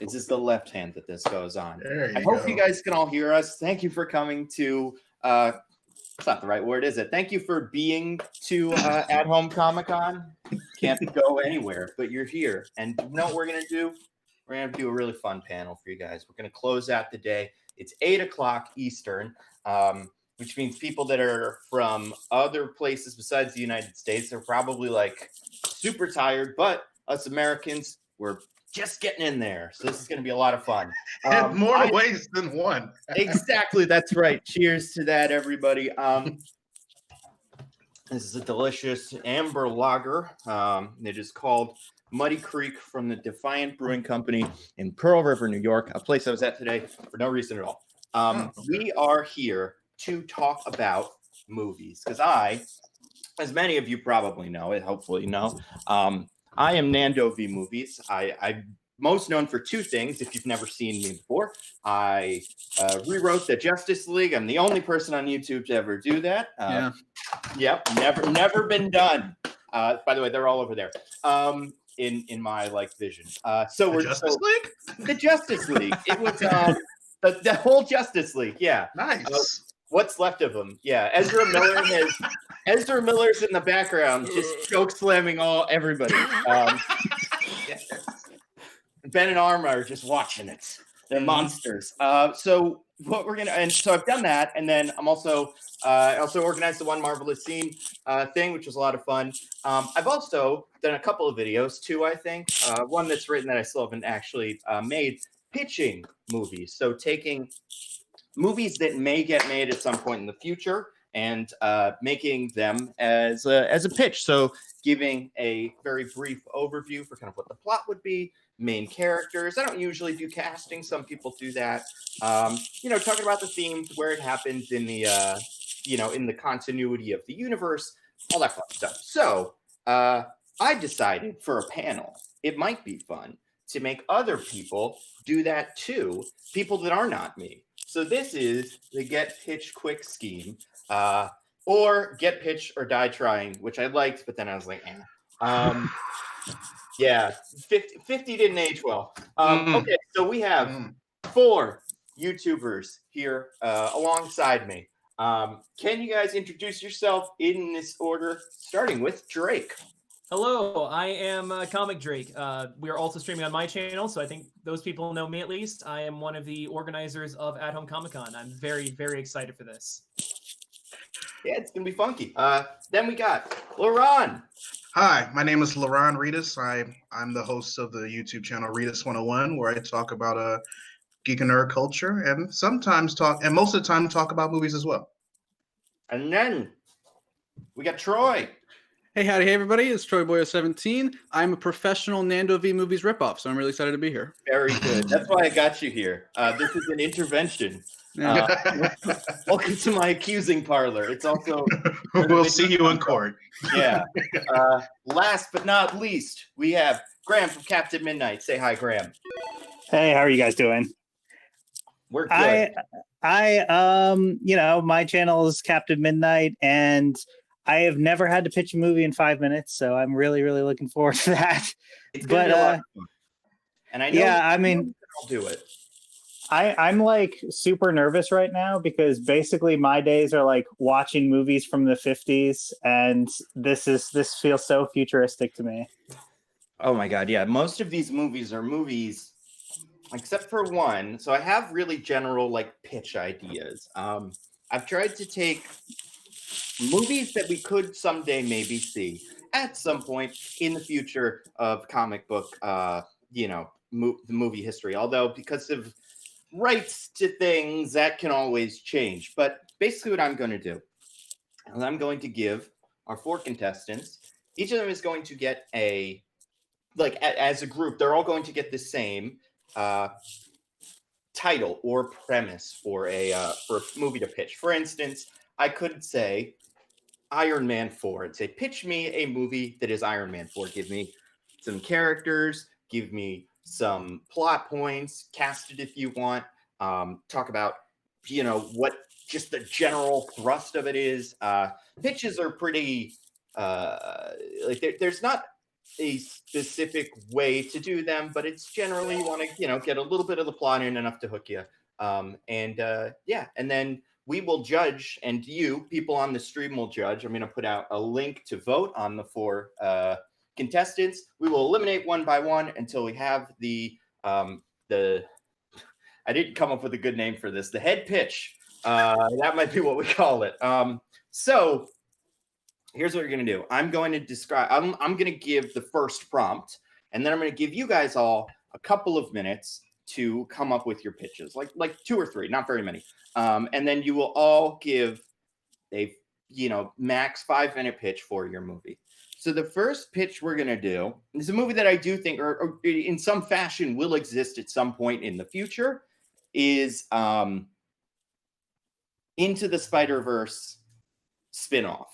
It's just the left hand that this goes on. There I you hope go. you guys can all hear us. Thank you for coming to. It's not the right word, is it? Thank you for being to At Home Comic Con. Can't go anywhere, but you're here. And you know what we're gonna do? We're gonna do a really fun panel for you guys. We're gonna close out the day. It's 8:00 Eastern, which means people that are from other places besides the United States are probably like super tired. But us Americans, we're just getting in there. So this is going to be a lot of fun. In more ways than one. Exactly. That's right. Cheers to that, everybody. This is a delicious amber lager. It is called Muddy Creek from the Defiant Brewing Company in Pearl River, New York, a place I was at today for no reason at all. We are here to talk about movies because I, as many of you probably know, hopefully know, I am Nando V Movies. I'm most known for two things. If you've never seen me before, I rewrote the Justice League. I'm the only person on YouTube to ever do that. Yep, never been done. By the way, they're all over there. In my like vision. So we're Justice League? The Justice League. It was the whole Justice League. Yeah, nice. What's left of them? Yeah, Ezra Miller's in the background, just choke slamming everybody. Ben and Arma are just watching it. They're monsters. So what we're gonna, and so I've done that, and then I'm also I also organized the One Marvelous Scene thing, which was a lot of fun. I've also done a couple of videos too. I think one that's written that I still haven't actually made, pitching movies. So taking movies that may get made at some point in the future and making them as a pitch. So giving a very brief overview for kind of what the plot would be, main characters. I don't usually do casting. Some people do that. Talking about the themes, where it happens in the, in the continuity of the universe, all that fun stuff. So I decided for a panel, it might be fun to make other people do that too, people that are not me. So this is the Get Pitch Quick scheme, or Get Pitch or Die Trying, which I liked, but then I was like, yeah, 50 didn't age well. Okay, so we have 4 YouTubers here alongside me. Can you guys introduce yourself in this order, starting with Drake? Hello, I am Comic Drake. We are also streaming on my channel, so I think those people know me at least. I am one of the organizers of At Home Comic Con. I'm very, very excited for this. Yeah, it's going to be funky. Then we got Laron. Hi, my name is Laron Reedus. I'm the host of the YouTube channel Reedus 101, where I talk about geek and nerd culture and most of the time talk about movies as well. And then we got Troy. Hey, howdy, hey, everybody. It's Troy Boyer 17. I'm a professional Nando V Movies ripoff, so I'm really excited to be here. Very good. That's why I got you here. This is an intervention. Welcome to my accusing parlor. It's also... We'll see you in court. Yeah. Last but not least, we have Graham from Captain Midnight. Say hi, Graham. Hey, how are you guys doing? We're good. My channel is Captain Midnight, and I have never had to pitch a movie in 5 minutes, so I'm really, really looking forward to that. It's gonna be a lot of fun. And I know I'll do it. I'm like super nervous right now because basically my days are like watching movies from the 50s, and this feels so futuristic to me. Oh my god, yeah. Most of these movies are movies, except for one. So I have really general like pitch ideas. I've tried to take movies that we could someday maybe see at some point in the future of comic book, the movie history. Although because of rights to things, that can always change. But basically what I'm going to do is I'm going to give our 4 contestants, each of them is going to get as a group, they're all going to get the same title or premise for a movie to pitch. For instance, I could say Iron Man 4 and say, pitch me a movie that is Iron Man 4. Give me some characters, give me some plot points, cast it if you want, talk about, what just the general thrust of it is. Pitches are pretty, there's not a specific way to do them, but it's generally you want to, get a little bit of the plot in enough to hook you. Yeah, and then we will judge, and you people on the stream will judge. I'm going to put out a link to vote on the 4 contestants. We will eliminate one by one until we have the I didn't come up with a good name for this. The head pitch. That might be what we call it. So here's what you're going to do. I'm going to describe. I'm going to give the first prompt, and then I'm going to give you guys all a couple of minutes to come up with your pitches, like 2 or 3, not very many. And then you will all give a max 5-minute pitch for your movie. So the first pitch we're going to do is a movie that I do think or in some fashion will exist at some point in the future, is Into the Spider-Verse spinoff.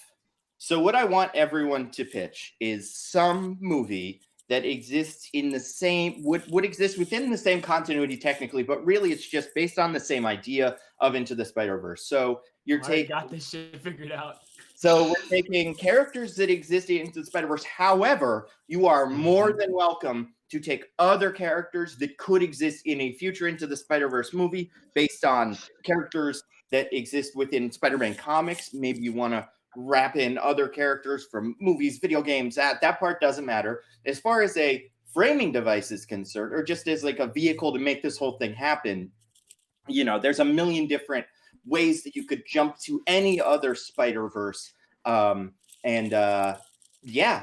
So what I want everyone to pitch is some movie that exists in the same, would exist within the same continuity technically, but really it's just based on the same idea of Into the Spider-Verse. So you're taking, got this shit figured out. So we're taking characters that exist in Into the Spider-Verse. However, you are more than welcome to take other characters that could exist in a future Into the Spider-Verse movie based on characters that exist within Spider-Man comics. Maybe you want to wrap in other characters from movies, video games. That part doesn't matter. As far as a framing device is concerned, or just as like a vehicle to make this whole thing happen, there's a million different ways that you could jump to any other Spider-Verse. Yeah,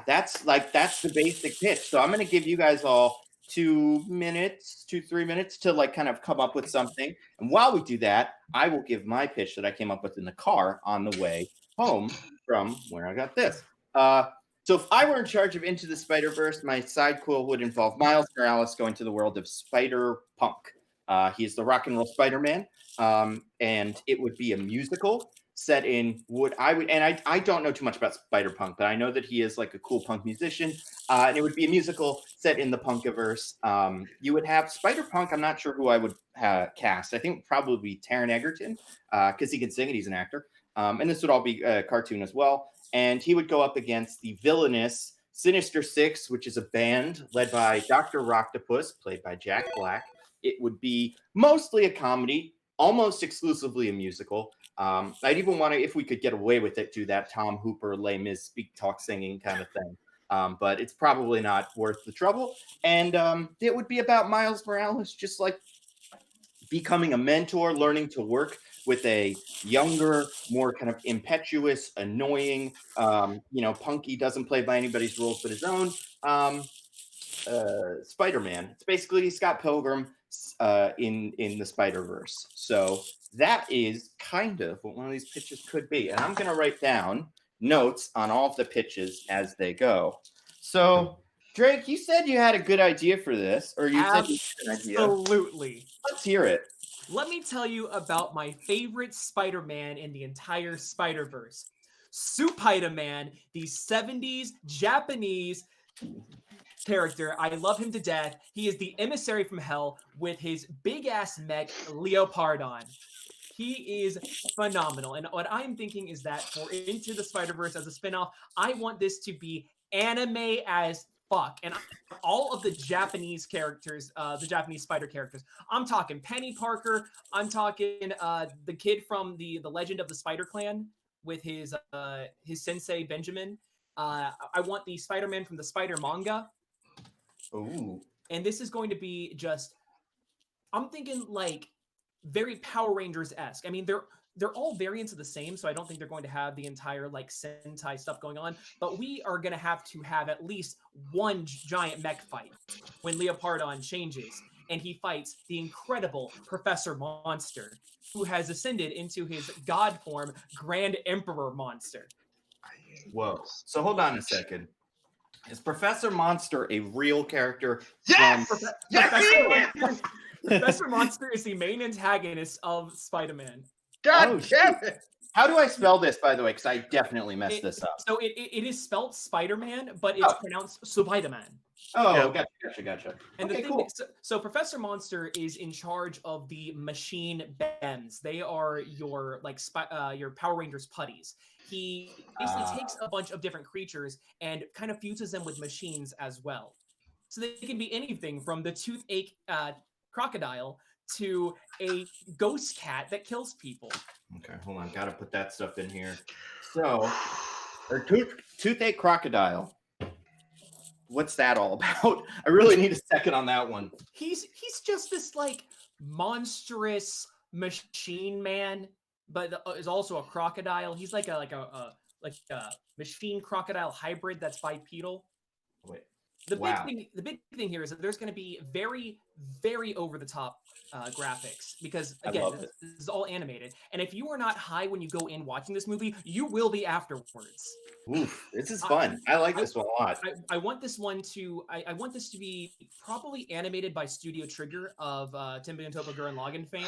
that's the basic pitch. So I'm going to give you guys all 2 minutes, 3 minutes to like kind of come up with something. And while we do that, I will give my pitch that I came up with in the car on the way home from where I got this. So if I were in charge of Into the Spider-Verse, my side quill would involve Miles Morales going to the world of Spider-Punk. He is the rock and roll Spider-Man, and it would be a musical set in I don't know too much about Spider-Punk, but I know that he is like a cool punk musician, and it would be a musical set in the Punkiverse. You would have Spider-Punk. I'm not sure who I would cast. I think probably Taron Egerton, because he can sing and he's an actor. And this would all be a cartoon as well. And he would go up against the villainous Sinister Six, which is a band led by Dr. Octopus, played by Jack Black. It would be mostly a comedy, almost exclusively a musical. I'd even want to, if we could get away with it, do that Tom Hooper, Les Mis, speak, talk, singing kind of thing. But it's probably not worth the trouble. And it would be about Miles Morales just like becoming a mentor, learning to work with a younger, more kind of impetuous, annoying, Punky doesn't play by anybody's rules but his own, Spider-Man. It's basically Scott Pilgrim in the Spider-Verse. So that is kind of what one of these pitches could be. And I'm going to write down notes on all of the pitches as they go. So, Drake, you said you had a good idea for this, or you said you had an idea. Absolutely. Let's hear it. Let me tell you about my favorite Spider-Man in the entire Spider-Verse. Spider-Man, the 70s Japanese character. I love him to death. He is the emissary from hell with his big-ass mech, Leopardon. He is phenomenal. And what I'm thinking is that for Into the Spider-Verse as a spinoff, I want this to be anime as fuck. And all of the Japanese characters, the Japanese spider characters, I'm talking Penny Parker, I'm talking the kid from the Legend of the Spider Clan with his sensei Benjamin. I want the Spider-Man from the Spider manga. Ooh. And this is going to be just, I'm thinking like very Power Rangers-esque. I mean, they're all variants of the same, so I don't think they're going to have the entire like Sentai stuff going on. But we are going to have at least one giant mech fight when Leopardon changes and he fights the incredible Professor Monster, who has ascended into his god form, Grand Emperor Monster. Whoa. So hold on a second. Is Professor Monster a real character? Yes! Professor Monster is the main antagonist of Spider-Man. God damn it! How do I spell this, by the way? Because I definitely messed this up. So it is spelled Spider-Man, but it's pronounced Spider-Man. Oh, Yeah. Gotcha. And Okay, the thing cool. is, so Professor Monster is in charge of the machine bends. They are your your Power Rangers putties. he basically takes a bunch of different creatures and kind of fuses them with machines as well. So they can be anything from the toothache crocodile to a ghost cat that kills people. Okay, hold on. Gotta put that stuff in here. So, toothache crocodile. What's that all about? I really need a second on that one. He's just this like monstrous machine man, but is also a crocodile. He's like a machine crocodile hybrid that's bipedal. Wait. The big thing here is that there's going to be very, very over the top graphics because again, this is all animated. And if you are not high when you go in watching this movie, you will be afterwards. Oof, this is fun. I like this one a lot. I want this one to. I want this to be probably animated by Studio Trigger of Timothy and Topo Gurren Lagann fame.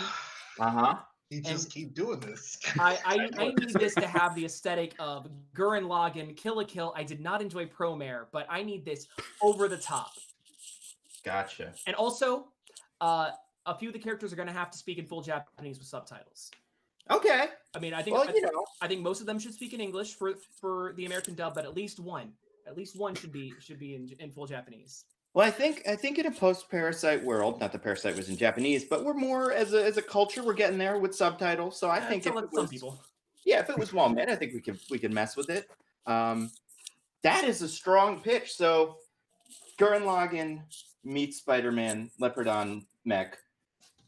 You just keep doing this. I need this to have the aesthetic of Gurren Lagann, Kill la Kill. I did not enjoy Promare, but I need this over the top. Gotcha. And also, a few of the characters are going to have to speak in full Japanese with subtitles. Okay. I mean, I think I think most of them should speak in English for the American dub, but at least one should be in full Japanese. Well, I think in a post-Parasite world, not that Parasite was in Japanese, but we're more as a culture, we're getting there with subtitles. So I think if it was well made, I think we could mess with it. That is a strong pitch. So Gurren Lagann meets Spider-Man Leopardon mech.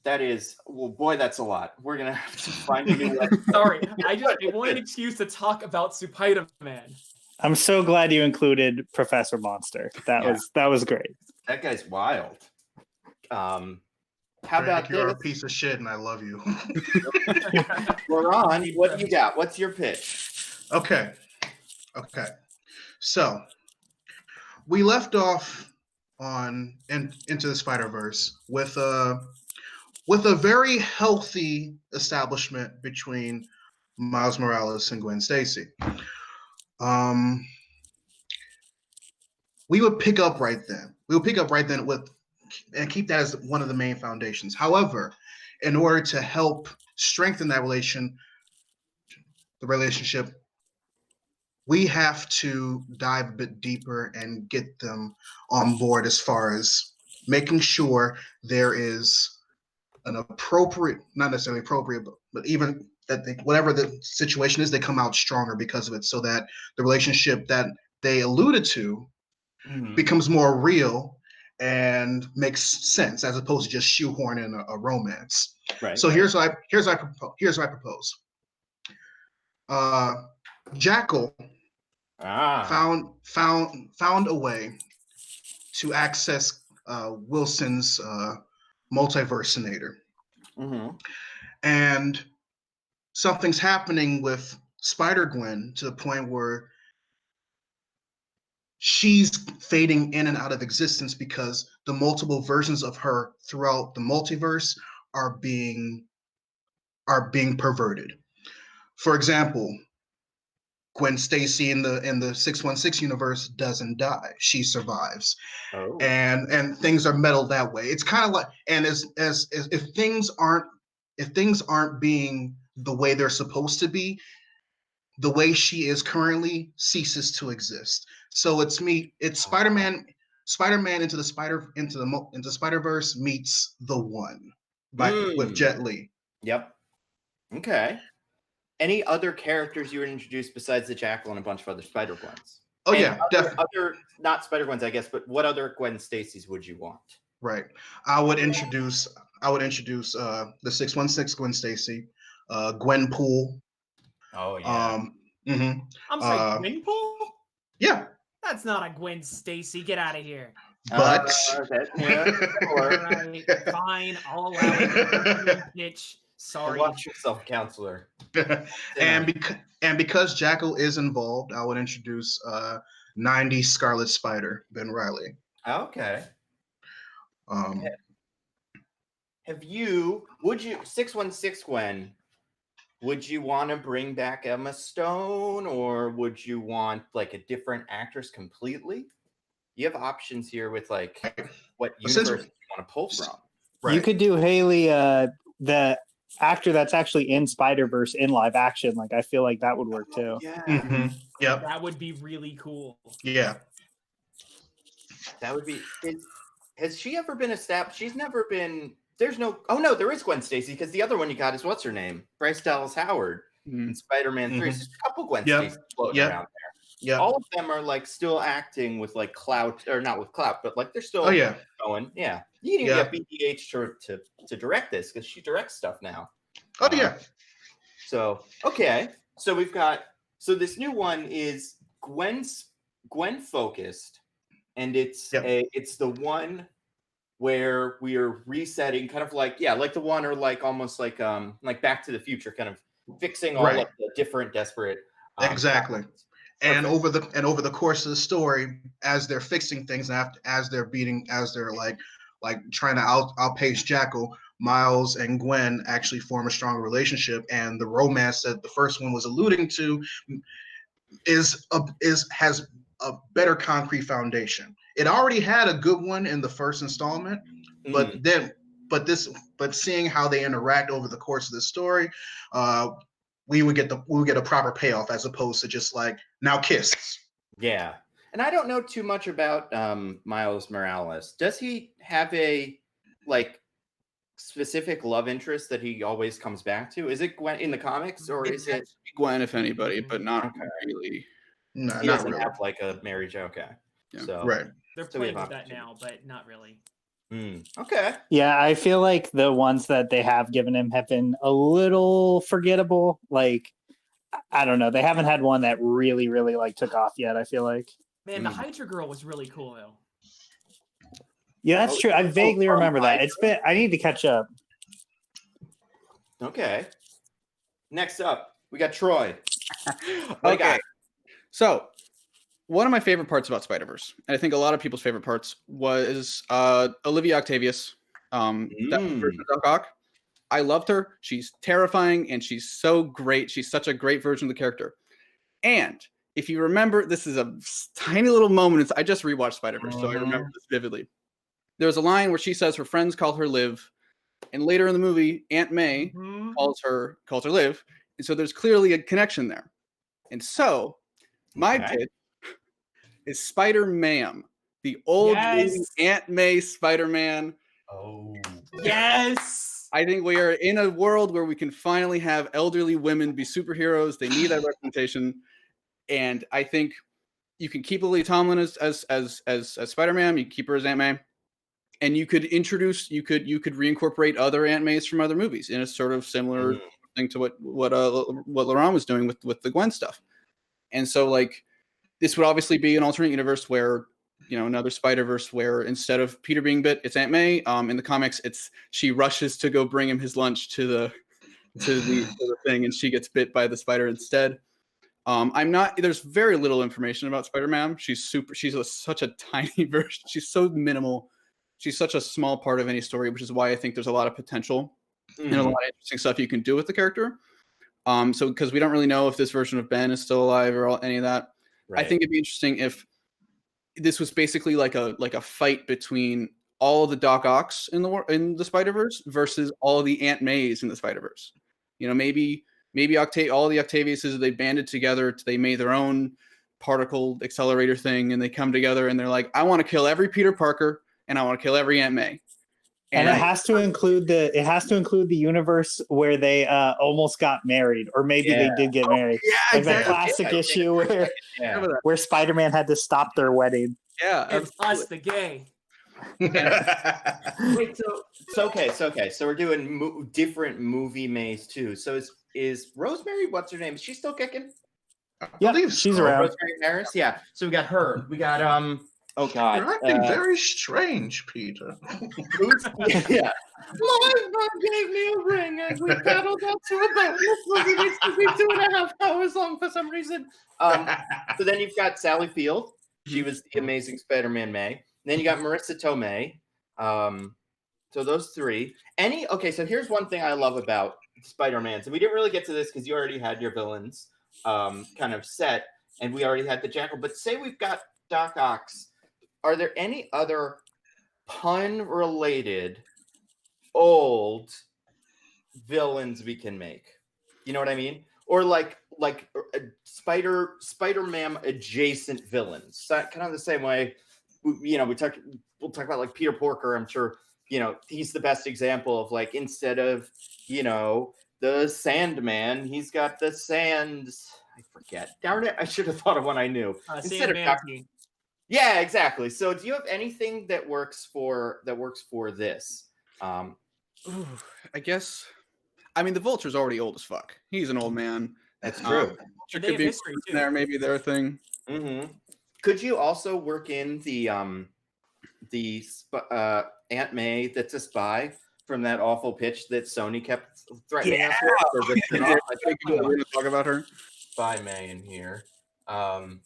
That is, well, boy, that's a lot. We're gonna have to find a new. Sorry, I want an excuse to talk about Spider-Man. I'm so glad you included Professor Monster. That was great. That guy's wild. How about you're this? a piece of shit, and I love you. Ron, what do you got? What's your pitch? Okay. So we left off on Into the Spider-Verse with a very healthy establishment between Miles Morales and Gwen Stacy. We would pick up right then. And keep that as one of the main foundations. However, in order to help strengthen that relationship, we have to dive a bit deeper and get them on board as far as making sure there is an appropriate, not necessarily appropriate, but even that whatever the situation is, they come out stronger because of it, so that the relationship that they alluded to becomes more real and makes sense, as opposed to just shoehorning a romance. Right. So here's what I propose. Jackal found a way to access Wilson's multiversinator. And something's happening with Spider-Gwen to the point where she's fading in and out of existence because the multiple versions of her throughout the multiverse are being perverted. For example, Gwen Stacy in the 616 universe doesn't die; she survives, and things are meddled that way. It's kind of like, and as if things aren't being the way they're supposed to be, the way she is currently ceases to exist. So it's Spider-Man into the Spider-Verse meets The One with Jet Li. Yep. Okay. Any other characters you would introduce besides the Jackal and a bunch of other Spider-Gwens? Oh, and yeah, definitely. Other, not Spider-Gwens, I guess, but what other Gwen Stacy's would you want? Right. I would introduce the 616 Gwen Stacy, Gwenpool. Oh yeah. I'm sorry, Gwenpool? Yeah. That's not a Gwen Stacy. Get out of here. But right, fine, I'll allow it. Bitch. Sorry. Watch yourself, counselor. and because Jackal is involved, I would introduce 90 Scarlet Spider, Ben Reilly. Okay. Would you 616 Gwen, would you want to bring back Emma Stone, or would you want like a different actress completely? You have options here with like what universe you want to pull from. Right. You could do Haley, actor that's actually in Spider-Verse in live action. Like, I feel like that would work too. Yeah, Yep. That would be really cool. Yeah. that would be. Has she ever been established? She's never been. There's no. Oh no, there is Gwen Stacy because the other one you got is what's her name, Bryce Dallas Howard in Spider-Man 3. So there's a couple Gwen Stacy's floating around there. Yeah. All of them are like still acting with like clout, or not with clout, but like they're still going. Yeah, you can even get BDH to direct this because she directs stuff now. Oh yeah. So okay, so we've got this new one is Gwen focused, and it's the one where we are resetting, kind of like like the one, or like almost like Back to the Future, kind of fixing all of the different desperate exactly. And over the course of the story, as they're fixing things, as they're like trying to outpace Jackal, Miles and Gwen actually form a stronger relationship, and the romance that the first one was alluding to has a better concrete foundation. It already had a good one in the first installment, but seeing how they interact over the course of the story, we would get a proper payoff as opposed to just like now kiss. Yeah. And I don't know too much about Miles Morales. Does he have a like specific love interest that he always comes back to? Is it Gwen in the comics, or is it Gwen, if anybody, but not really? No, he not doesn't really. have like a marriage? Okay. Yeah. So They're So we playing have with that now, but not really. Okay. Yeah, I feel like the ones that they have given him have been a little forgettable. Like, I don't know. They haven't had one that really, really like took off yet, I feel like. Man, the Hydra girl was really cool though. Yeah, that's true. I vaguely remember that. I need to catch up. Okay. Next up, we got Troy. Okay. So, one of my favorite parts about Spider-Verse, and I think a lot of people's favorite parts, was Olivia Octavius, that version of Doc Ock. I loved her. She's terrifying, and she's so great. She's such a great version of the character. And if you remember, this is a tiny little moment. I just rewatched Spider-Verse, so I remember this vividly. There's a line where she says her friends call her Liv, and later in the movie, Aunt May calls her Liv, and so there's clearly a connection there. And so, my pitch is Spider-Man, the old Aunt May Spider-Man. Oh, yes! I think we are in a world where we can finally have elderly women be superheroes. They need that representation, and I think you can keep Lily Tomlin as Spider-Man. You can keep her as Aunt May, and you could reincorporate other Aunt Mays from other movies in a sort of similar thing to what Laurent was doing with the Gwen stuff. And so, like, this would obviously be an alternate universe where, another Spider-Verse where instead of Peter being bit, it's Aunt May. In the comics, she rushes to go bring him his lunch to the thing, and she gets bit by the spider instead. There's very little information about Spider-Man. She's such a tiny version. She's so minimal. She's such a small part of any story, which is why I think there's a lot of potential and a lot of interesting stuff you can do with the character. So because we don't really know if this version of Ben is still alive or any of that. Right. I think it'd be interesting if this was basically like a fight between all the Doc Ocks in the Spider-Verse versus all the Aunt Mays in the Spider-Verse. Maybe all the Octaviuses, they banded together, they made their own particle accelerator thing, and they come together and they're like, I want to kill every Peter Parker and I want to kill every Aunt May. And it has to include the universe where they almost got married, or maybe they did get married. Yeah, like that classic issue where Spider-Man had to stop their wedding. Yeah, it's us, the gay. Wait, so we're doing different movie Mays too. So is Rosemary, what's her name? Is she still kicking? Yeah, she's around. Rosemary Harris. Yeah. So we got her. We got oh God, you're acting very strange, Peter. Yeah. My mom gave me a ring and we paddled out to a boat. This movie needs to be 2.5 hours long for some reason. So then you've got Sally Field. She was the Amazing Spider-Man May. And then you got Marissa Tomei. So those three. So here's one thing I love about Spider-Man. So we didn't really get to this because you already had your villains kind of set, and we already had the Jackal. But say we've got Doc Ock's. Are there any other pun-related old villains we can make. You know what I mean? Or like Spider-Man adjacent villains. So kind of the same way, we'll talk about like Peter Porker. I'm sure, he's the best example of like, instead of, the Sandman, he's got the sands. I forget. Darn it. I should have thought of one I knew. Instead of yeah, exactly. So do you have anything that works for this? I guess. I mean, the Vulture's already old as fuck. He's an old man. That's true. There could be history too. There, maybe their thing. Mm-hmm. Could you also work in the Aunt May that's a spy from that awful pitch that Sony kept threatening us with? We're going to talk about her. Spy May in here. And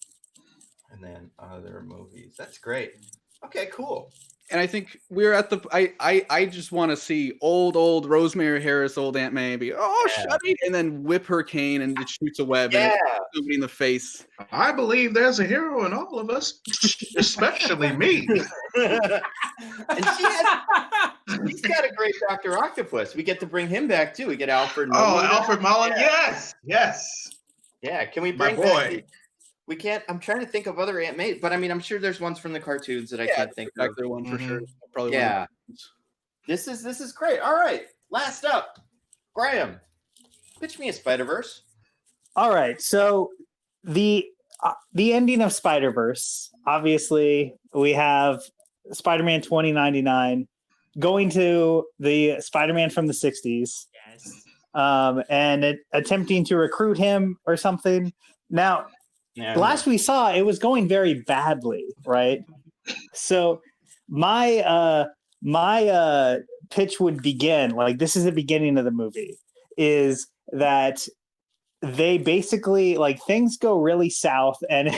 then other movies. That's great. Okay, cool. And I think we're at the. I just want to see old Rosemary Harris, old Aunt May be shutty, and then whip her cane and it shoots a web and somebody in the face. I believe there's a hero in all of us, especially me. And she's got a great Dr. Octopus. We get to bring him back too. We get Alfred. Alfred Mullen. Yes. Yeah. Can we bring back? We can't. I'm trying to think of other Aunt May, but I mean, I'm sure there's ones from the cartoons that I can't think of. There one for sure. Probably. Yeah. This is great. All right. Last up, Graham. Pitch me a Spider-Verse. All right. So the ending of Spider-Verse. Obviously, we have Spider-Man 2099 going to the Spider-Man from the 60s. Yes. And attempting to recruit him or something. Now. Yeah. Last we saw, it was going very badly, right? So my pitch would begin, like this is the beginning of the movie, is that they basically, like, things go really south and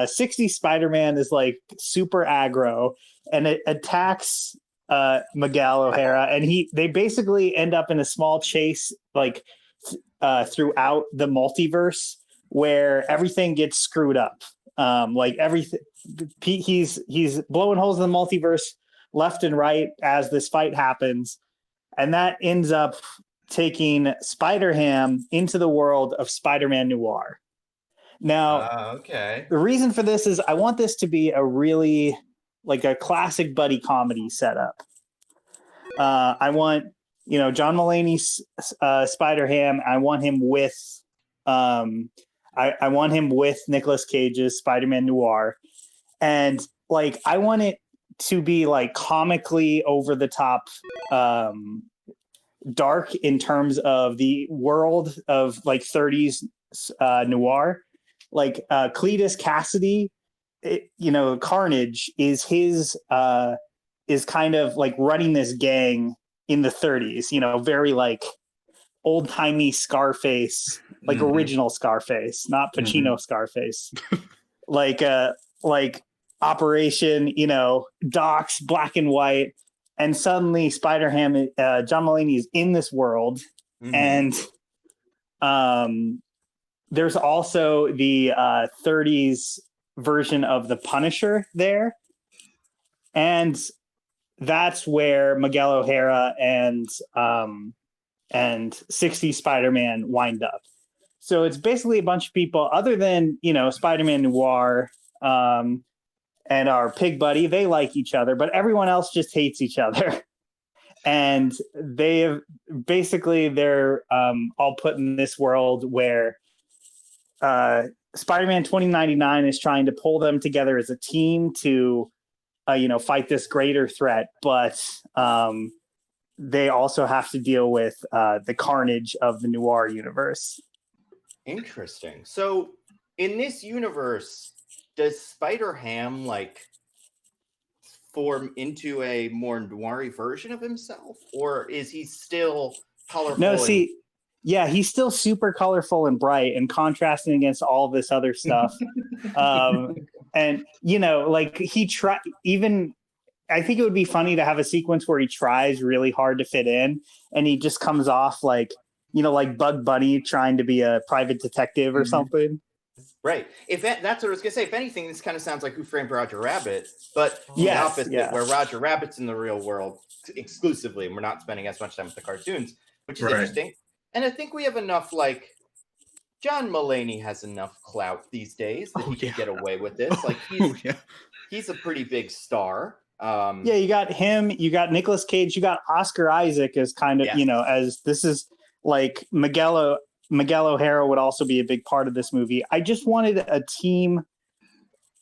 60 Spider-Man is like super aggro and it attacks Miguel O'Hara, and they basically end up in a small chase like throughout the multiverse, where everything gets screwed up. Like everything, he's blowing holes in the multiverse left and right as this fight happens. And that ends up taking Spider-Ham into the world of Spider-Man Noir. Now, okay. The reason for this is I want this to be a really, like, a classic buddy comedy setup. I want, John Mulaney's Spider-Ham. I want him with, I want him with Nicolas Cage's Spider-Man Noir. And like, I want it to be like comically over the top, dark in terms of the world of like 30s noir. Like Cletus Cassidy, Carnage is his is kind of like running this gang in the 30s, very like old-timey Scarface, like original Scarface, not Pacino Scarface. like Operation, Docs, black and white, and suddenly Spider-Ham, John Mulaney is in this world, and there's also the 30s version of the Punisher there, and that's where Miguel O'Hara and 60 Spider-Man wind up. So it's basically a bunch of people other than, Spider-Man Noir and our pig buddy. They like each other, but everyone else just hates each other. And they're all put in this world where Spider-Man 2099 is trying to pull them together as a team to, fight this greater threat. But they also have to deal with the carnage of the Noir universe. Interesting. So in this universe, does Spider-Ham form into a more noir-y version of himself, or is he still colorful? No, he's still super colorful and bright and contrasting against all this other stuff. And I think it would be funny to have a sequence where he tries really hard to fit in and he just comes off like Bug Bunny trying to be a private detective or something. Right. That's what I was gonna say. If anything, this kind of sounds like Who Framed Roger Rabbit, but Yes, the opposite, yeah. where Roger Rabbit's in the real world exclusively, and we're not spending as much time with the cartoons, which is Right. interesting. And I think we have enough, like, John Mulaney has enough clout these days that he can get away with this. Like, he's a pretty big star. Yeah, you got him, you got Nicolas Cage, you got Oscar Isaac as kind of, as this is like Miguel O'Hara would also be a big part of this movie. I just wanted a team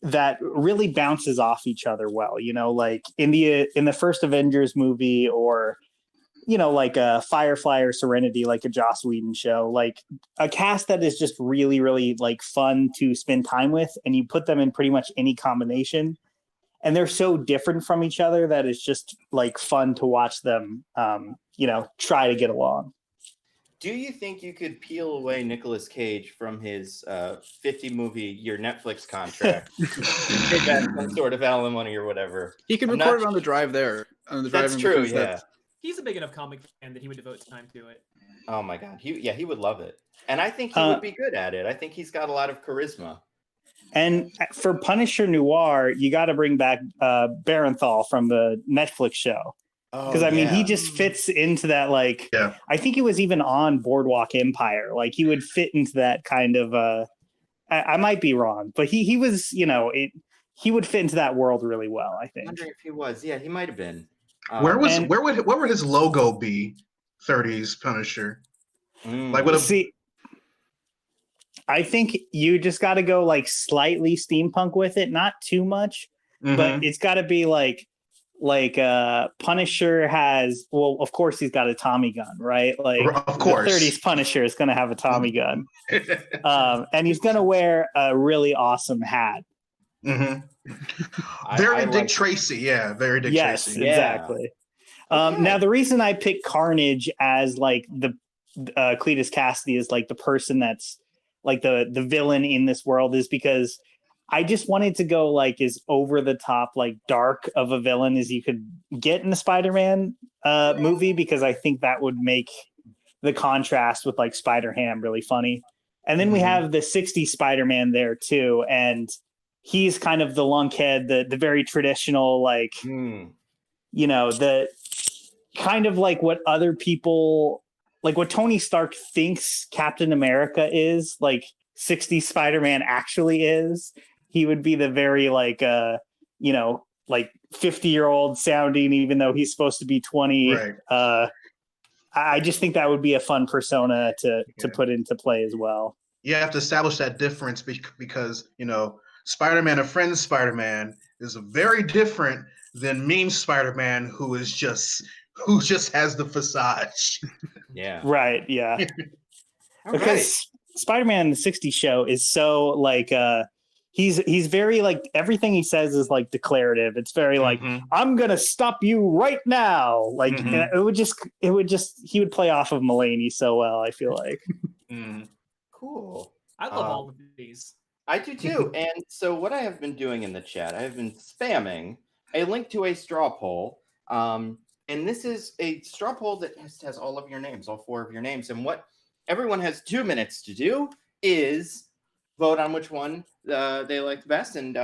that really bounces off each other well, like in the first Avengers movie, or like a Firefly or Serenity, like a Joss Whedon show, like a cast that is just really, really like fun to spend time with, and you put them in pretty much any combination, and they're so different from each other that it's just like fun to watch them, try to get along. Do you think you could peel away Nicolas Cage from his 50-movie-year Netflix contract? Take that some sort of alimony or whatever. He can record it on the drive there. That's true, yeah. He's a big enough comic fan that he would devote time to it. Oh my God. He would love it. And I think he would be good at it. I think he's got a lot of charisma. And for Punisher Noir, you got to bring back Barenthal from the Netflix show. Because he just fits into that, like, I think he was even on Boardwalk Empire. Like, he would fit into that kind of, I might be wrong, but he was, he would fit into that world really well, I think. I'm wondering if he was. Yeah, he might have been. Where would his logo be? 30s Punisher. I think you just got to go like slightly steampunk with it, not too much, but it's got to be like Punisher has, well, of course he's got a Tommy gun, right? Like, of course, the 30s Punisher is going to have a Tommy gun, and he's going to wear a really awesome hat. Very Dick Tracy, very Dick Tracy. Yes, exactly. Now, the reason I picked Carnage as like the Cletus Cassidy is like the person that's like the villain in this world is because I just wanted to go like as over the top, like dark of a villain as you could get in the Spider-Man movie, because I think that would make the contrast with like Spider-Ham really funny. And then we have the 60s Spider-Man there too. And he's kind of the lunkhead, the very traditional, like, the kind of like what other people, like what Tony Stark thinks Captain America is, like 60s Spider-Man actually is. He would be the very like, like 50-year-old sounding, even though he's supposed to be 20. Right. I just think that would be a fun persona to put into play as well. You have to establish that difference because, Spider-Man, a friend Spider-Man is very different than meme Spider-Man who just has the facade. Yeah. Right. Yeah. Because Spider-Man in the 60s show is so like he's very like everything he says is like declarative. It's very like I'm gonna stop you right now. Like and it would just he would play off of Mulaney so well, I feel like. Cool. I love all of these. I do too. And so what I have been doing in the chat, I have been spamming a link to a straw poll. And this is a straw poll that has all of your names, all 4 of your names. And what everyone has 2 minutes to do is vote on which one they like the best. And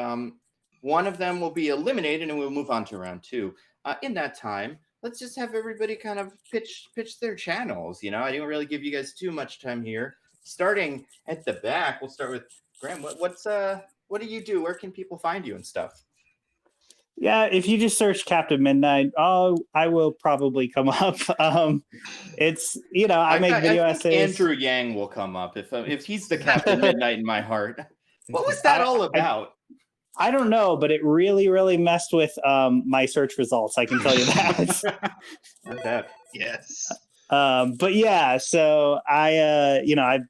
one of them will be eliminated and we'll move on to round 2. In that time, let's just have everybody kind of pitch their channels. I didn't really give you guys too much time here. Starting at the back, we'll start with Graham. What do you do? Where can people find you and stuff? Yeah, if you just search Captain Midnight, I will probably come up. It's I make video essays. Andrew Yang will come up if he's the Captain Midnight in my heart. What was that all about? I don't know, but it really, really messed with my search results. I can tell you that. Yes. But yeah, so I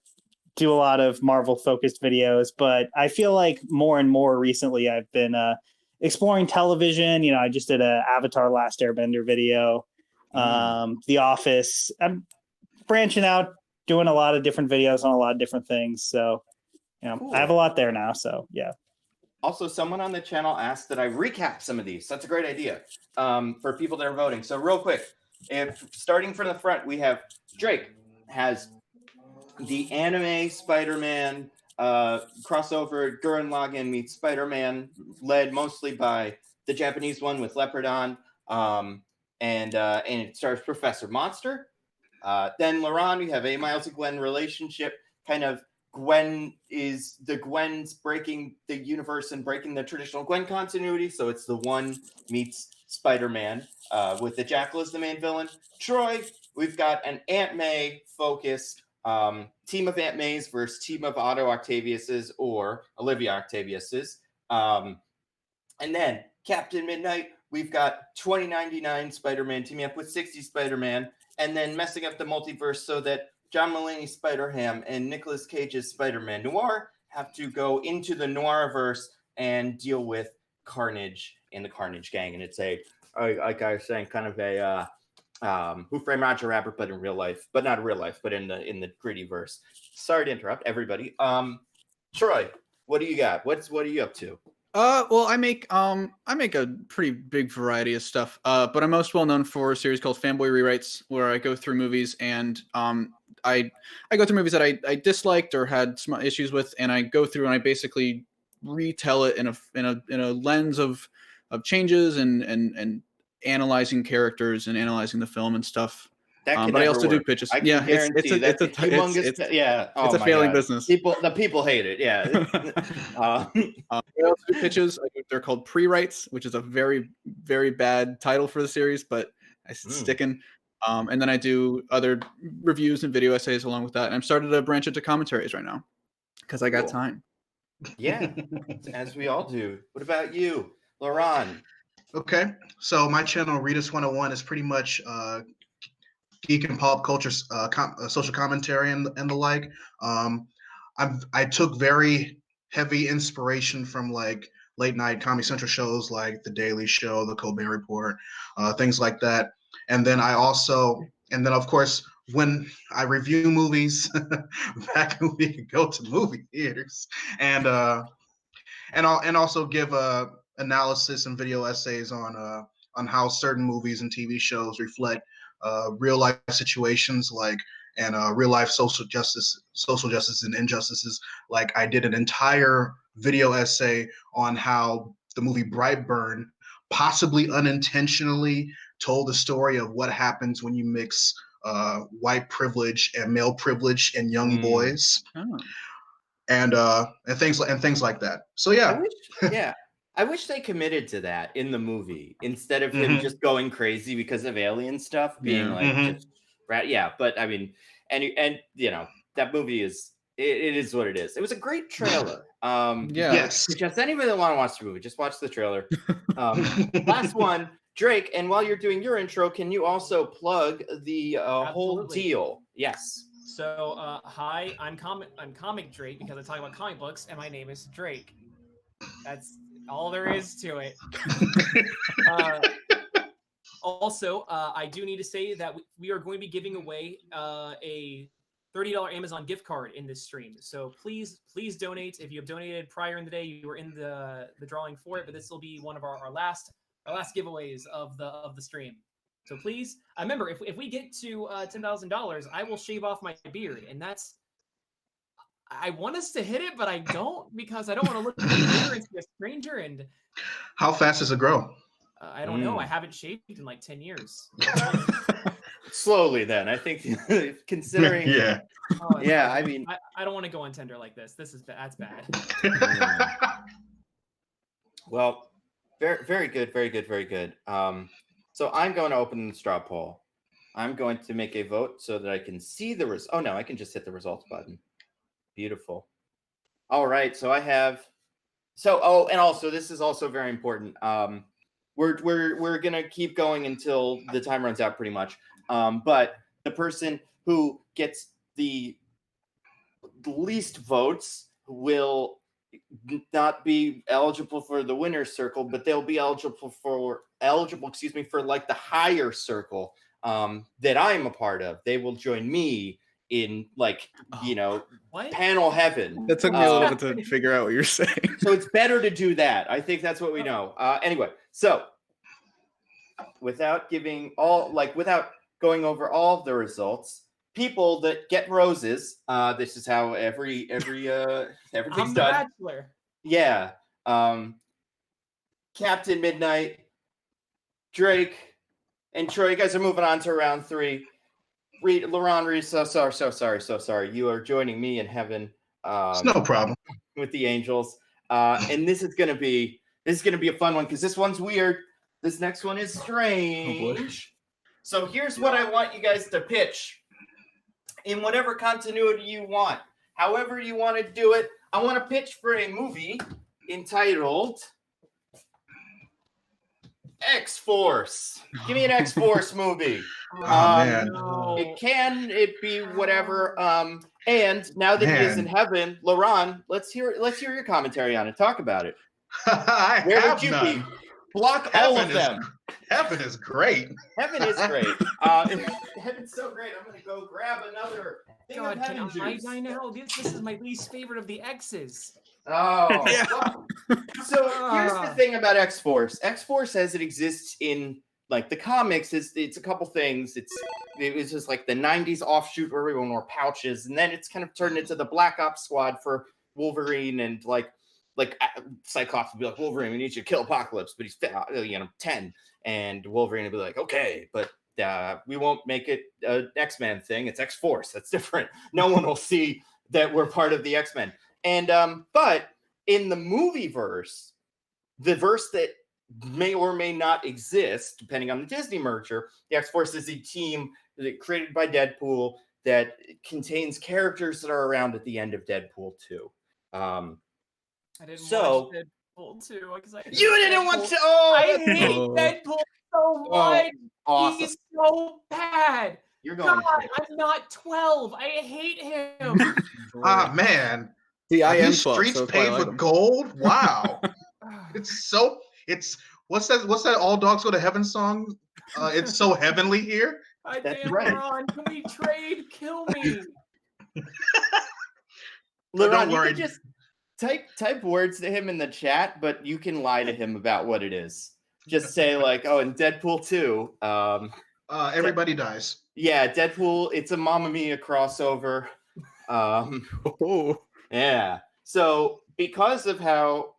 do a lot of Marvel focused videos, but I feel like more and more recently I've been exploring television. I just did a Avatar Last Airbender video, The Office. I'm branching out, doing a lot of different videos on a lot of different things. So, cool. I have a lot there now. So yeah. Also, someone on the channel asked that I recap some of these. That's a great idea for people that are voting. So real quick, if starting from the front, we have Drake has the anime Spider-Man crossover Gurren Lagann meets Spider-Man, led mostly by the Japanese one with Leopardon, and it stars Professor Monster. Then Laurent, we have a Miles and Gwen relationship. Kind of Gwen's breaking the universe and breaking the traditional Gwen continuity. So it's the one meets Spider-Man with the Jackal as the main villain. Troy, we've got an Aunt May focused team of Aunt Mays versus team of Otto Octaviuses or Olivia Octaviuses. And then Captain Midnight, we've got 2099 Spider-Man teaming up with 60 Spider-Man, and then messing up the multiverse so that John Mulaney's Spider-Ham and Nicolas Cage's Spider-Man Noir have to go into the Noirverse and deal with Carnage and the Carnage Gang. And it's like I was saying, kind of a Who Framed Roger Rabbit, but in real life, but not in real life, but in the gritty verse. Sorry to interrupt everybody. Troy, what do you got? What are you up to? Well, I make a pretty big variety of stuff. But I'm most well known for a series called Fanboy Rewrites, where I go through movies and I go through movies that I disliked or had some issues with, and I go through and I basically retell it in a lens of changes and analyzing characters and analyzing the film and stuff. But I also do pitches. Yeah, it's a failing business. The people hate it. Yeah. I also do pitches. They're called pre-writes, which is a very, very bad title for the series, but it's sticking. And then I do other reviews and video essays along with that. And I'm starting to branch into commentaries right now because I got time. Yeah, as we all do. What about you, Laurent? Okay, so my channel, Readers 101, is pretty much geek and pop culture, social commentary and the like. I took very heavy inspiration from like late night Comedy Central shows like The Daily Show, The Colbert Report, things like that. And then of course, when I review movies, back when we could go to movie theaters, and also give analysis and video essays on how certain movies and TV shows reflect real life situations and real life social justice and injustices. Like I did an entire video essay on how the movie Brightburn possibly unintentionally told the story of what happens when you mix white privilege and male privilege in young boys. And things like that. So yeah. I wish they committed to that in the movie instead of him just going crazy because of alien stuff being but I mean, and you know, that movie is it is what it is. It was a great trailer. Yes. Just anybody that want to watch the movie, just watch the trailer. Last one, Drake. And while you're doing your intro, can you also plug the whole deal? Yes. So, hi, I'm Comic Drake because I talk about comic books, and my name is Drake. That's all there is to it. Also, I do need to say that we are going to be giving away a $30 Amazon gift card in this stream. So please donate. If you have donated prior in the day, you were in the drawing for it. But this will be one of our last giveaways of the stream. So please, remember, if we get to $10,000, I will shave off my beard, and that's. I want us to hit it, but I don't because I don't want to look at a stranger. And how fast does it grow? I don't know. I haven't shaved in like 10 years. Slowly, then. I think considering. Yeah. I mean, I don't want to go on Tinder like this. That's bad. Well, very, very good, very good, very good. So I'm going to open the straw poll. I'm going to make a vote so that I can see the results. Oh no, I can just hit the results button. Beautiful. All right, so I have. So and also this is also very important. We're gonna keep going until the time runs out, pretty much. But the person who gets the least votes will not be eligible for the winner's circle, but they'll be eligible for like the higher circle that I'm a part of. They will join me in panel heaven. That took me a little bit to figure out what you're saying. So it's better to do that. I think that's what we know. Anyway, so without going over all of the results, people that get roses. This is how everything's I'm the done. Bachelor. Yeah. Captain Midnight, Drake, and Troy. You guys are moving on to round 3. Laurent, Reed, so sorry. You are joining me in heaven. It's no problem. With the angels. And this is gonna be a fun one because this one's weird. This next one is strange. So here's what I want you guys to pitch in whatever continuity you want. However you want to do it. I want to pitch for a movie entitled X-Force. Give me an X-Force movie. Man. No. It be whatever. And now that he is in heaven, Laurent, let's hear your commentary on it. Talk about it. I Where have would you none. be? Block all of them. Heaven is great. Heaven is great. Heaven's so great. I'm gonna go grab another thing God, of heaven can juice. I know this is my least favorite of the X's. Oh. Yeah. Well, so here's the thing about X-Force. X-Force as it exists in like the comics it's a couple things. It was just like the 90s offshoot where everyone wore pouches, and then it's kind of turned into the Black Ops squad for Wolverine, and like Cyclops would be like, Wolverine, we need you to kill Apocalypse, but he's 10, and Wolverine would be like, okay, but we won't make it an X-Men thing. It's X-Force. That's different. No one will see that we're part of the X-Men. And but in the movie verse, the verse that may or may not exist, depending on the Disney merger, the X-Force is a team created by Deadpool that contains characters that are around at the end of Deadpool 2. I didn't So- watch Deadpool 2 because You didn't want to. Oh, I that's- hate Oh. Deadpool so much. awesome. He's so bad. You're going. God, I'm not 12. I hate him. Ah, man. See, I Are am these 12, streets so that's why I paved like with them. gold? Wow. It's what's that All Dogs Go to Heaven song? It's so heavenly here. I That's damn right. Ron, can we trade? Kill me. But don't Laurent, you worry. can just type words to him in the chat, but you can lie to him about what it is. Just say like, oh, in Deadpool 2, Everybody dies. yeah, Deadpool, it's a Mamma Mia crossover. Oh. Yeah. So because of how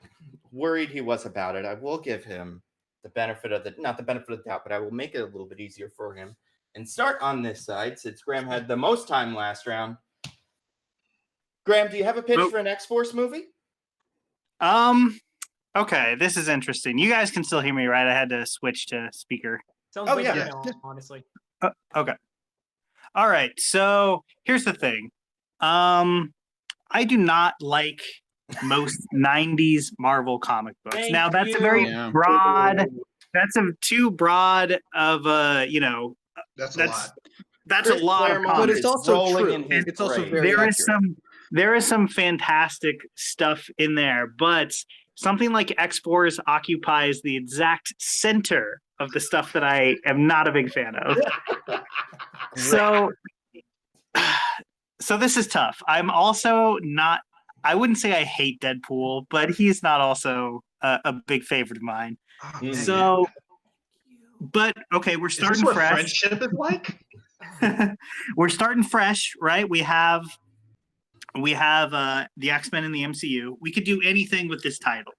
worried he was about it, I will give him the benefit of not the benefit of the doubt, but I will make it a little bit easier for him and start on this side since Graham had the most time last round. Graham, do you have a pitch for an X-Force movie? Okay, this is interesting. You guys can still hear me, right? I had to switch to speaker. Sounds Oh, like yeah. you know, honestly. Okay. All right. So here's the thing. I do not like most 90s Marvel comic books. Thank now that's you. a very Yeah. broad. That's a too broad of a, That's a that's lot. that's Chris a lot of Claremont But comics. it's also rolling true. in his It's also grave. very There is some fantastic stuff in there, but something like X-Force occupies the exact center of the stuff that I am not a big fan of. So this is tough. I'm also not, I wouldn't say I hate Deadpool, but he's not also a big favorite of mine. Oh, Mm. man. So, but okay, we're Is this starting what fresh. friendship is like? We're starting fresh, right? We have the X-Men in the MCU. We could do anything with this title.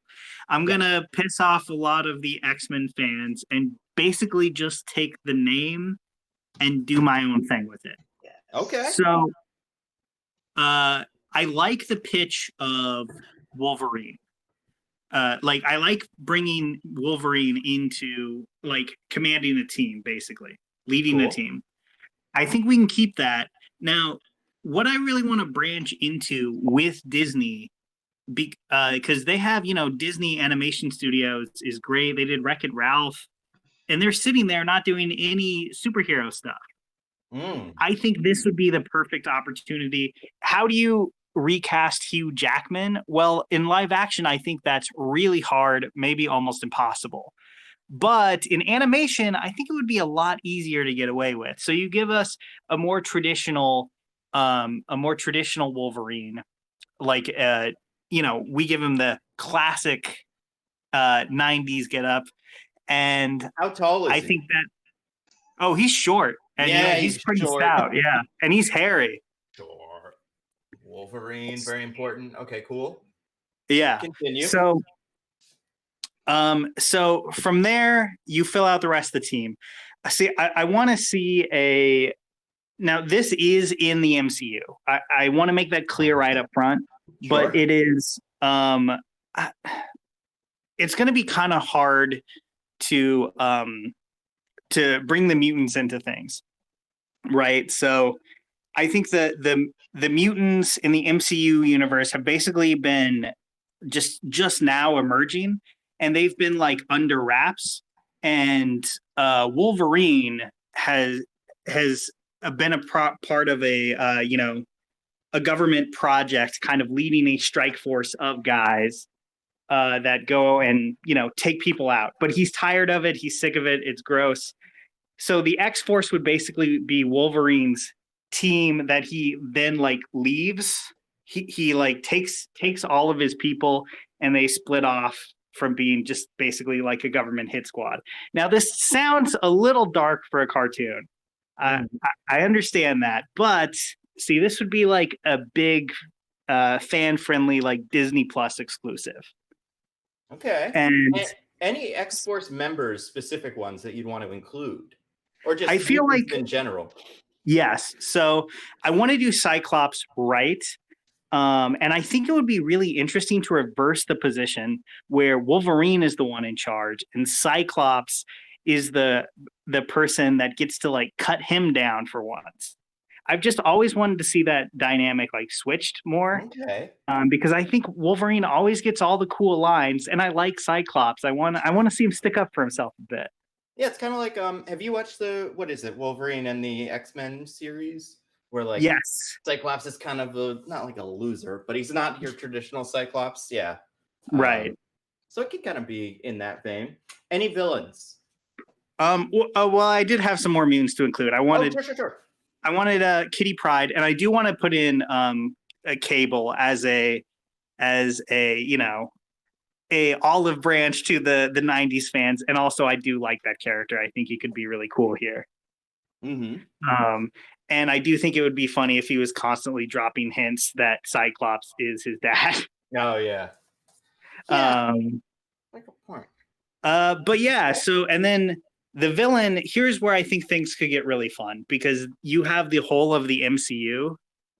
I'm gonna piss off a lot of the X-Men fans and basically just take the name and do my own thing with it. Okay. So I like the pitch of Wolverine. I like bringing Wolverine into like commanding a team, basically leading the Cool. team. I think we can keep that. Now, what I really want to branch into with Disney, because they have, Disney Animation Studios is great. They did Wreck-It Ralph, and they're sitting there not doing any superhero stuff. Mm. I think this would be the perfect opportunity. How do you recast Hugh Jackman? Well, in live action, I think that's really hard, maybe almost impossible. But in animation, I think it would be a lot easier to get away with. So you give us a more traditional Wolverine, like we give him the classic 90s get up, and How tall is I he? think that he's short, And Yeah, he's he's pretty short. stout. Yeah, and he's hairy. Sure. Wolverine, very important. Okay, cool. Yeah. Continue. So from there, you fill out the rest of the team. See, I want to see a. Now, this is in the MCU. I want to make that clear right up front, but it is. It's going to be kind of hard to bring the mutants into things, right? So, I think that the mutants in the MCU universe have basically been just now emerging, and they've been like under wraps. And Wolverine has been a part of a government project, kind of leading a strike force of guys that go and take people out. But he's tired of it. He's sick of it. It's gross. So the X-Force would basically be Wolverine's team that he then like leaves. He like takes all of his people, and they split off from being just basically like a government hit squad. Now, this sounds a little dark for a cartoon. I understand that, but see, this would be like a big fan-friendly like Disney Plus exclusive. Okay. And any X-Force members, specific ones that you'd want to include, or just I feel like in general? Yes. So I want to do Cyclops right. And I think it would be really interesting to reverse the position where Wolverine is the one in charge and Cyclops is the person that gets to like cut him down for once. I've just always wanted to see that dynamic like switched more. Okay. Because I think Wolverine always gets all the cool lines, and I like Cyclops. I want to see him stick up for himself a bit. Yeah, it's kind of like have you watched what is it, Wolverine and the X-Men series? Where like yes, Cyclops is kind of not like a loser, but he's not your traditional Cyclops. Yeah. Right. So it could kind of be in that vein. Any villains? Well, I did have some more mutants to include. I wanted Sure. I wanted Kitty Pryde, and I do want to put in a Cable as a a olive branch to the 90s fans. And also I do like that character. I think he could be really cool here. Mm-hmm. And I do think it would be funny if he was constantly dropping hints that Cyclops is his dad. Oh yeah. Like a point. But yeah, so and then the villain, here's where I think things could get really fun, because you have the whole of the MCU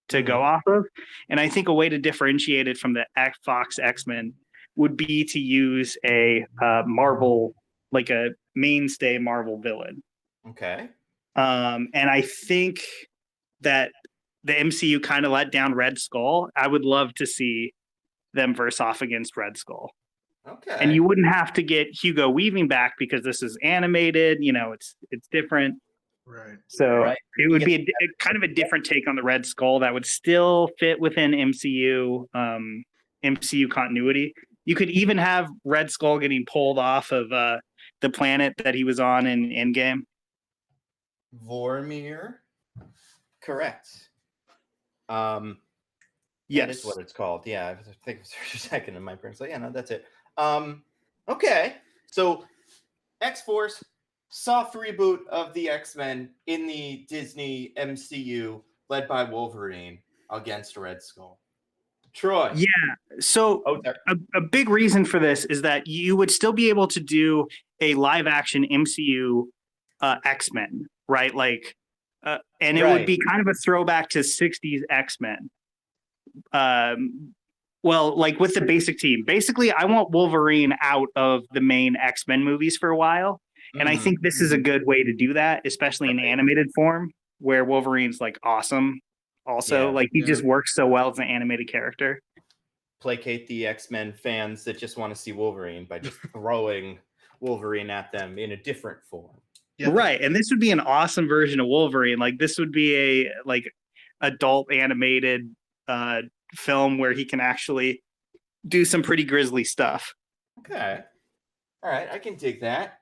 to go off of. And I think a way to differentiate it from the Fox X-Men would be to use a Marvel, like a mainstay Marvel villain. Okay. And I think that the MCU kind of let down Red Skull. I would love to see them verse off against Red Skull. Okay. And you wouldn't have to get Hugo Weaving back because this is animated. It's different. Right. So it would be a kind of a different take on the Red Skull that would still fit within MCU continuity. You could even have Red Skull getting pulled off of the planet that he was on in Endgame. Vormir. Correct. Yes, that is what it's called. Yeah, I think it was for a second in my brain. So yeah, no, that's it. Okay, so X-Force, soft reboot of the X-Men in the Disney MCU, led by Wolverine against Red Skull. Troy. Yeah. So a big reason for this is that you would still be able to do a live action MCU X-Men, right? Like, and it would be kind of a throwback to 60s X-Men. Well, like with the basic team. Basically, I want Wolverine out of the main X-Men movies for a while. And I think this is a good way to do that, especially in animated form, where Wolverine's like awesome. Also, he just works so well as an animated character. Placate the X-Men fans that just want to see Wolverine by just throwing Wolverine at them in a different form. Yep. Right. And this would be an awesome version of Wolverine. Like this would be a adult animated film where he can actually do some pretty grisly stuff. Okay. All right. I can dig that.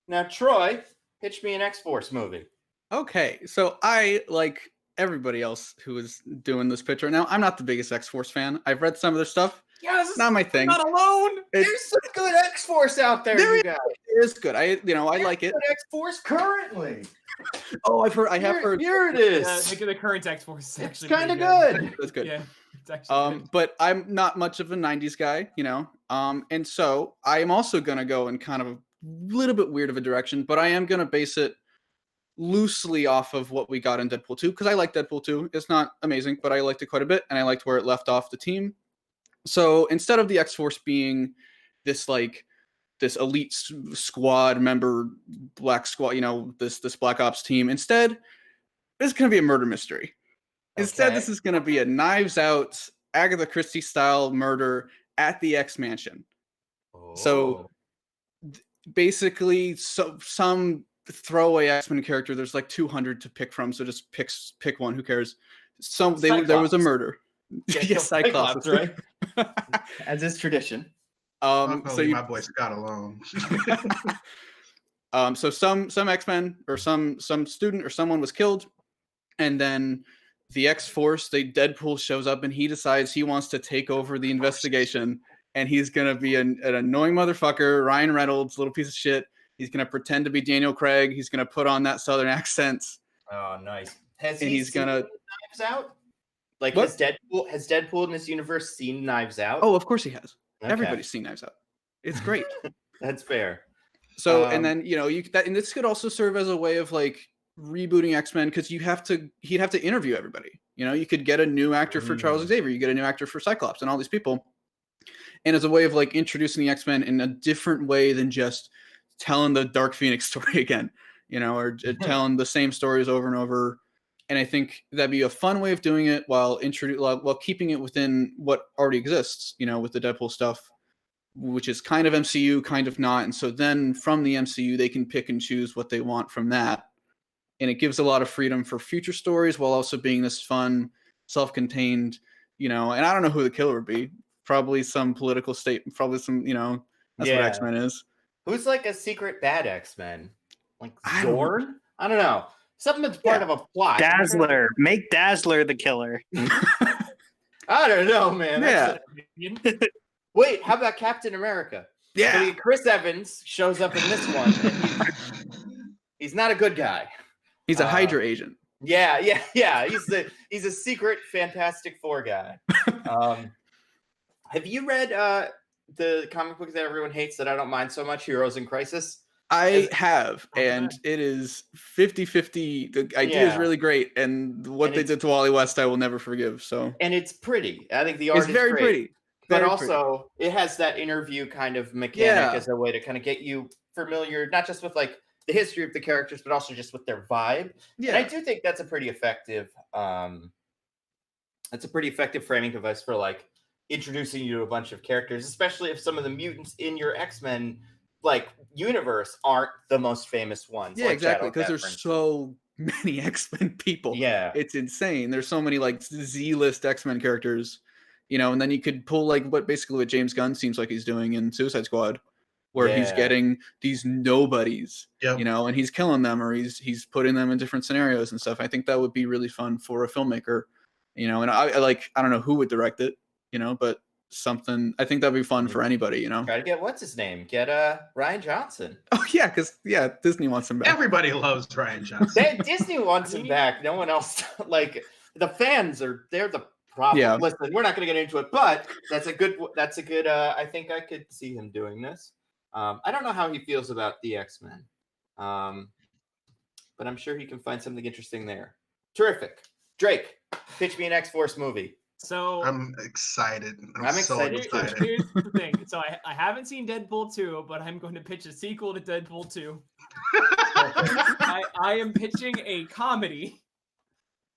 Now, Troy, pitch me an X-Force movie. Okay. So I, like everybody else who is doing this pitch right now, I'm not the biggest X-Force fan. I've read some of their stuff. Yes, not my thing. I'm not alone. There's some good X-Force out there, you guys. is good. I like it. X-Force currently. Oh, I have heard. Here it is. The current X-Force is It's actually kind of pretty good. That's good. Yeah, it's actually good. But I'm not much of a 90s guy, and so I am also going to go in kind of a little bit weird of a direction, but I am going to base it loosely off of what we got in Deadpool 2, because I like Deadpool 2. It's not amazing, but I liked it quite a bit, and I liked where it left off the team. So instead of the X-Force being this elite squad member, black squad, this Black Ops team, instead, it's going to be a murder mystery. Instead, this is going to be a Knives Out, Agatha Christie style murder at the X Mansion. Oh. So basically, some throwaway X-Men character. There's like 200 to pick from, so just pick one. Who cares? There was a murder. Yes, Cyclops, right? As is tradition. So my boy Scott alone. So some X-Men or some student or someone was killed, and then the X-Force, Deadpool shows up and he decides he wants to take over the investigation, and he's gonna be an annoying motherfucker, Ryan Reynolds, little piece of shit. He's gonna pretend to be Daniel Craig. He's gonna put on that Southern accent. Oh, nice. He's gonna Knives Out? Like, what? has Deadpool in this universe seen Knives Out? Oh, of course he has. Okay. Everybody's seen Knives Out. It's great. That's fair. So, and then and this could also serve as a way of like rebooting X-Men, because he'd have to interview everybody. You could get a new actor for Charles Xavier, you get a new actor for Cyclops, and all these people, and as a way of like introducing the X-Men in a different way than just telling the Dark Phoenix story again, or telling the same stories over and over. And I think that'd be a fun way of doing it while keeping it within what already exists, with the Deadpool stuff, which is kind of MCU, kind of not. And so then from the MCU, they can pick and choose what they want from that. And it gives a lot of freedom for future stories while also being this fun, self-contained, and I don't know who the killer would be. Probably some political state, probably some, that's what X-Men is. Who's like a secret bad X-Men? Like Zorn? I don't know. Something that's part of a plot. Dazzler. Make Dazzler the killer. I don't know, man. Yeah. Wait, how about Captain America? Yeah. So Chris Evans shows up in this one, and he's not a good guy. He's a Hydra agent. Yeah. He's a secret Fantastic Four guy. Have you read the comic book that everyone hates that I don't mind so much, Heroes in Crisis? I have, and it is 50-50. The idea is really great, and what they did to Wally West, I will never forgive. So, and it's pretty. I think the art is very great, pretty, but also it has that interview kind of mechanic as a way to kind of get you familiar, not just with like the history of the characters, but also just with their vibe. Yeah, and I do think that's a pretty effective. That's a pretty effective framing device for like introducing you to a bunch of characters, especially if some of the mutants in your X-Men like universe aren't the most famous ones. Yeah, like exactly, because there's so many X-Men people. Yeah, it's insane. There's so many like Z-list X-Men characters, and then you could pull like what James Gunn seems like he's doing in Suicide Squad, where he's getting these nobodies, and he's killing them, or he's putting them in different scenarios and stuff. I think that would be really fun for a filmmaker, and I don't know who would direct it, but something I think that'd be fun for anybody. Try to get what's his name? Get Ryan Johnson. Oh yeah, because Disney wants him back. Everybody loves Ryan Johnson. Disney wants him back. No one else. Like the fans they're the problem. Yeah. Listen, we're not going to get into it, but that's a good. I think I could see him doing this. I don't know how he feels about the X-Men, but I'm sure he can find something interesting there. Terrific, Drake. Pitch me an X-Force movie. So I'm excited. I'm so excited. Here's the thing. So I haven't seen Deadpool 2, but I'm going to pitch a sequel to Deadpool 2. I am pitching a comedy.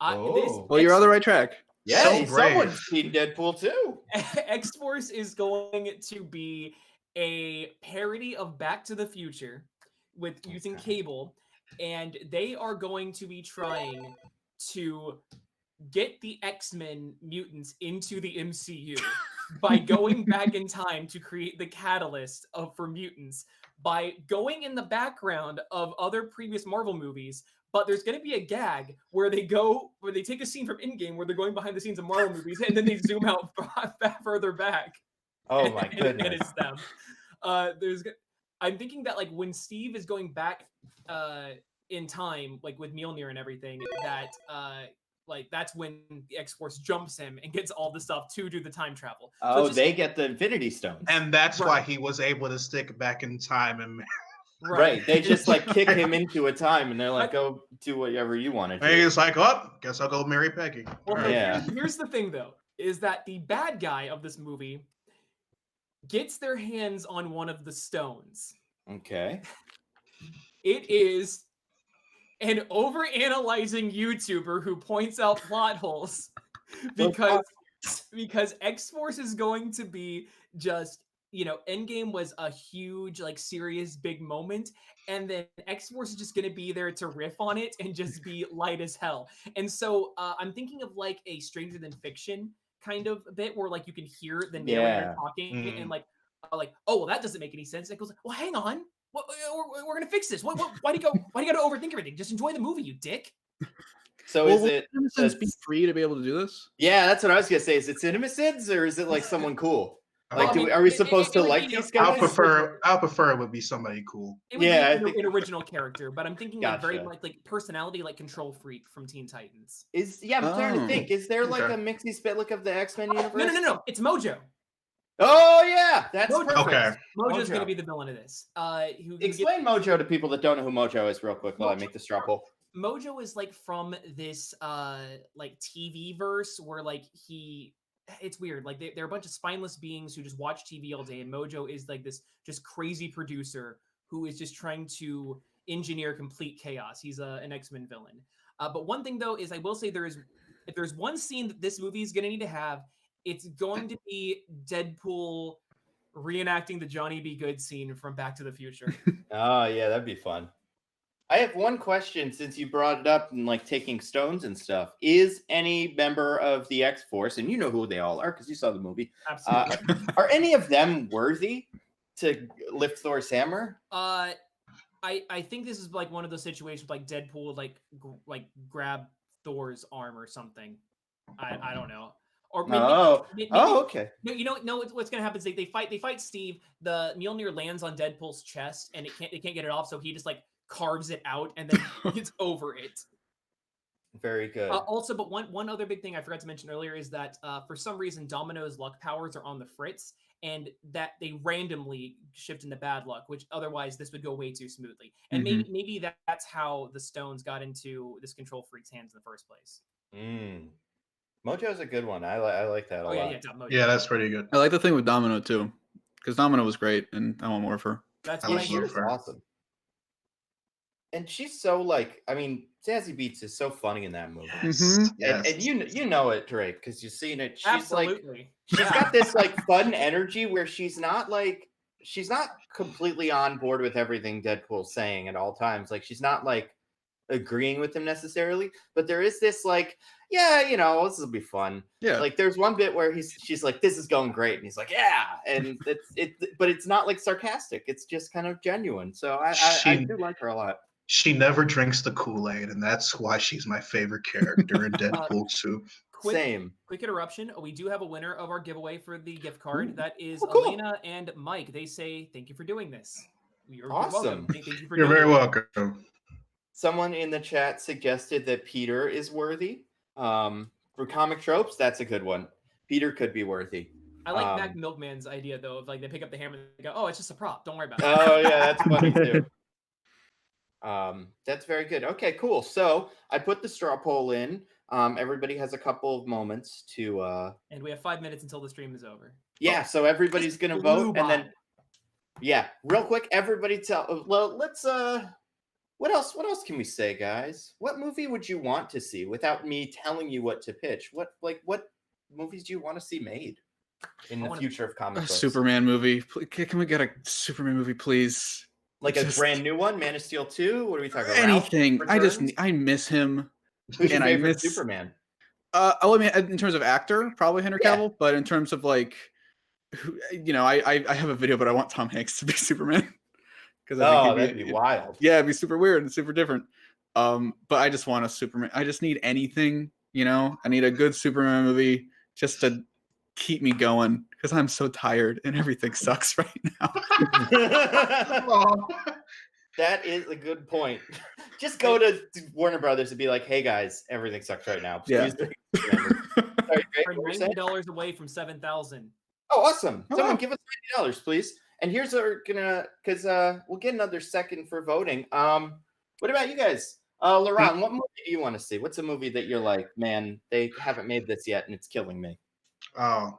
Well, you're on the right track. Yeah, someone's seen Deadpool 2. X-Force is going to be a parody of Back to the Future with using Cable, and they are going to be trying to get the X-Men mutants into the MCU by going back in time to create the catalyst for mutants, by going in the background of other previous Marvel movies. But there's going to be a gag where they take a scene from Endgame where they're going behind the scenes of Marvel movies, and then they zoom out further back. Oh my goodness. And it's them. I'm thinking that like when Steve is going back in time, like with Mjolnir and everything, that like that's when the X-Force jumps him and gets all the stuff to do the time travel. Oh, just, they get the Infinity Stones. And that's Right. why he was able to stick back in time and Right. They just like kick him into a time and they're like, go do whatever you want to do. and he's like, oh, guess I'll go marry Peggy. Well, All right. Yeah. here's the thing though, is that the bad guy of this movie gets their hands on one of the stones. Okay. It is an overanalyzing YouTuber who points out plot holes because X-Force is going to be just, you know, Endgame was a huge, like, serious big moment, and then X-Force is just going to be there to riff on it and just be light as hell. And so I'm thinking of like a Stranger Than Fiction kind of bit where like you can hear the narrator talking and like, oh, well, that doesn't make any sense. And it goes, well, hang on. We're gonna fix this. Why do you gotta overthink everything? Just enjoy the movie, you dick. So Well, is it CinemaSins be free to be able to do this? Yeah, that's what I was gonna say. Is it CinemaSins or is it like someone cool? Like, Well, I mean, are we supposed to would like be these I'll guys? prefer it would be somebody cool. It would Yeah, I be think- an original character, but I'm thinking like very Gotcha. much like personality, like Control Freak from Teen Titans. I'm trying to Oh. think. Is there like Okay. a Mixie Spitlick of the X-Men universe? No. It's Mojo. Oh yeah, that's Mojo. perfect. Okay. Mojo's Mojo. gonna be the villain of this. Who Explain Mojo to people that don't know who Mojo is, real quick, while I make the straw poll. Mojo is like from this like TV verse where like it's weird. Like they're a bunch of spineless beings who just watch TV all day, and Mojo is like this just crazy producer who is just trying to engineer complete chaos. He's an X-Men villain. But one thing though is I will say if there's one scene that this movie is gonna need to have, it's going to be Deadpool reenacting the Johnny B. Good scene from Back to the Future. Oh yeah, that'd be fun. I have one question since you brought it up and like taking stones and stuff. Is any member of the X-Force, and you know who they all are because you saw the movie, Absolutely. are any of them worthy to lift Thor's hammer? I think this is like one of those situations like Deadpool like grab Thor's arm or something. I don't know. Or maybe, Okay. No, what's gonna happen is they fight Steve. The Mjolnir lands on Deadpool's chest and they can't get it off, so he just like carves it out and then gets over it. Very good. Also, but one other big thing I forgot to mention earlier is that for some reason Domino's luck powers are on the fritz, and that they randomly shift into bad luck, which otherwise this would go way too smoothly. And maybe that's how the stones got into this Control Freak's hands in the first place. Mojo's a good one. I like that a lot. Mojo. Yeah, that's pretty good. I like the thing with Domino too, because Domino was great, and I want more of her. That's I what like I She hear. was awesome. And she's so like, I mean, Zazie Beetz is so funny in that movie. Yes. And you know it, Drake, because you've seen it. She's Absolutely. she's got this like fun energy where she's not completely on board with everything Deadpool's saying at all times. Like she's not like agreeing with him necessarily, but there is this like, yeah, you know, this will be fun. Yeah. Like there's one bit where she's like, this is going great, and he's like, yeah, and but it's not like sarcastic. It's just kind of genuine. So I do like her a lot. She never drinks the Kool-Aid, and that's why she's my favorite character in Deadpool 2. Same. Quick interruption. We do have a winner of our giveaway for the gift card. That is cool. Elena and Mike. They say, thank you for doing this. You're Awesome. welcome. Thank you for You're doing very it. welcome. Someone in the chat suggested that Peter is worthy. For comic tropes, that's a good one. Peter could be worthy. I like Mac Milkman's idea though of like they pick up the hammer and they go, oh, it's just a prop. Don't worry about it. Oh yeah, that's funny too. That's very good. Okay, cool. So I put the straw poll in. Everybody has a couple of moments to And we have 5 minutes until the stream is over. yeah, so everybody's gonna vote and then yeah, real quick, everybody let's what else can we say, guys? What movie would you want to see without me telling you what to pitch? What movies do you want to see made in the future of comic A books? Superman movie. Can we get a Superman movie, please? Like a Just- brand new one, Man of Steel 2? What are we talking about? Anything. Ralph I miss him. Who's your and I favorite miss Superman? I mean, in terms of actor, probably Henry Yeah. Cavill. But in terms of like, I have a video, but I want Tom Hanks to be Superman because That'd be wild. Yeah, it'd be super weird and super different. But I just want a Superman. I just need anything. I need a good Superman movie just to keep me going because I'm so tired and everything sucks right now. Oh, That is a good point. Just go to Warner Brothers and be like, "Hey guys, everything sucks right now. Yeah. Please." Sorry, Greg, We're what were you saying? $90 away from 7,000. Oh, awesome! Oh, Someone wow. give us $90, please. And here's what we're gonna, because we'll get another second for voting. What about you guys? Laurent, what movie do you want to see? What's a movie that you're like, man, they haven't made this yet, and it's killing me? oh,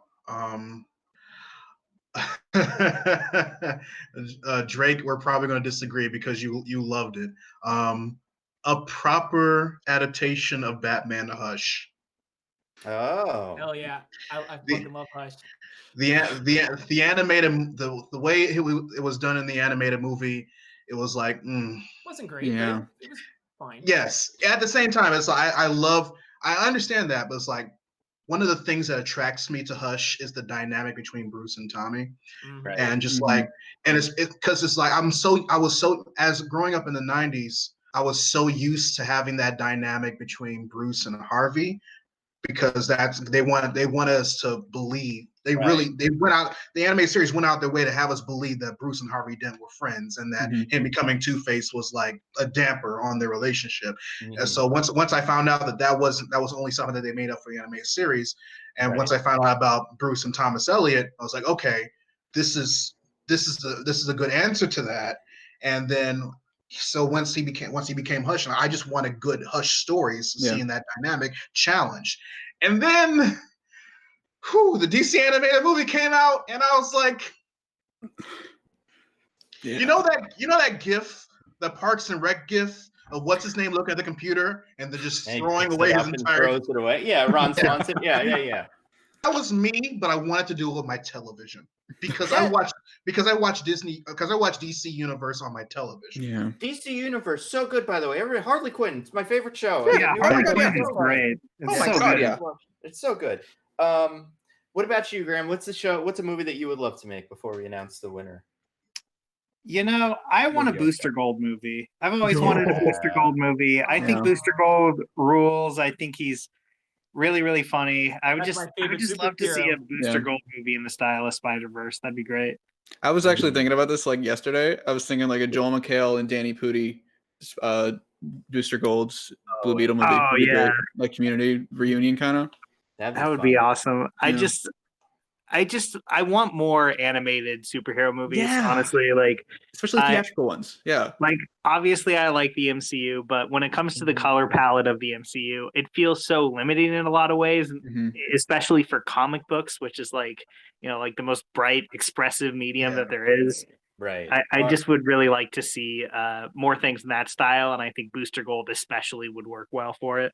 Drake, we're probably going to disagree because you loved it. A proper adaptation of Batman to Hush. Oh, Hell yeah. I The- fucking love Hush. The animated the way it was done in the animated movie, it was like Wasn't great. Yeah. But it was fine. yes. At the same time, it's like I understand that, but it's like one of the things that attracts me to Hush is the dynamic between Bruce and Tommy. Mhm. Right. And just Mhm. like, and it's because it's like I was so, as growing up in the 90s, I was so used to having that dynamic between Bruce and Harvey, because they want us to believe. They went out, the anime series went out their way to have us believe that Bruce and Harvey Dent were friends, and that Mhm. him becoming Two-Face was like a damper on their relationship. Mhm. And so once I found out that was only something that they made up for the animated series, and Right. once I found out about Bruce and Thomas Elliot, I was like, okay, this is a good answer to that. And then so once he became Hush, and I just wanted good Hush stories, Yeah. seeing that dynamic challenge. And then the DC animated movie came out, and I was like, Yeah. you know that GIF, the Parks and Rec GIF of what's his name looking at the computer and they're just And he throwing picks away it his up and entire. throws it away. Yeah, Ron Swanson. Yeah. That was me, but I wanted to do it with my television because Yeah. I watched DC Universe on my television. Yeah. DC Universe, so good, by the way. Harley Quinn, it's my favorite show. Yeah, I got new Harley Harley Quinn Quinn is so great. far. It's Oh my so God, good. yeah. It's so good. What about you, Graham? What's a movie that you would love to make before we announce the winner? You know, I want a Movie, Booster Gold movie. I've always wanted a Yeah. Booster Gold movie. I think Yeah. Booster Gold rules. I think he's really, really funny. I would That's my just favorite love to see a superhero. Booster Yeah. Gold movie in the style of Spider-Verse. That'd be great. I was actually thinking about this like yesterday. I was thinking like a Joel McHale and Danny Pudi, Booster Gold's Blue Beetle movie. Oh, Would be yeah. great. Like community reunion kind of. That would be awesome. Yeah. I want more animated superhero movies. Yeah. Honestly, like Especially theatrical ones. Yeah. obviously I like the MCU, but when it comes to the Mhm. color palette of the MCU, it feels so limiting in a lot of ways, Mhm. especially for comic books, which is like the most bright, expressive medium that there is. Right. I just would really like to see more things in that style, and I think Booster Gold especially would work well for it.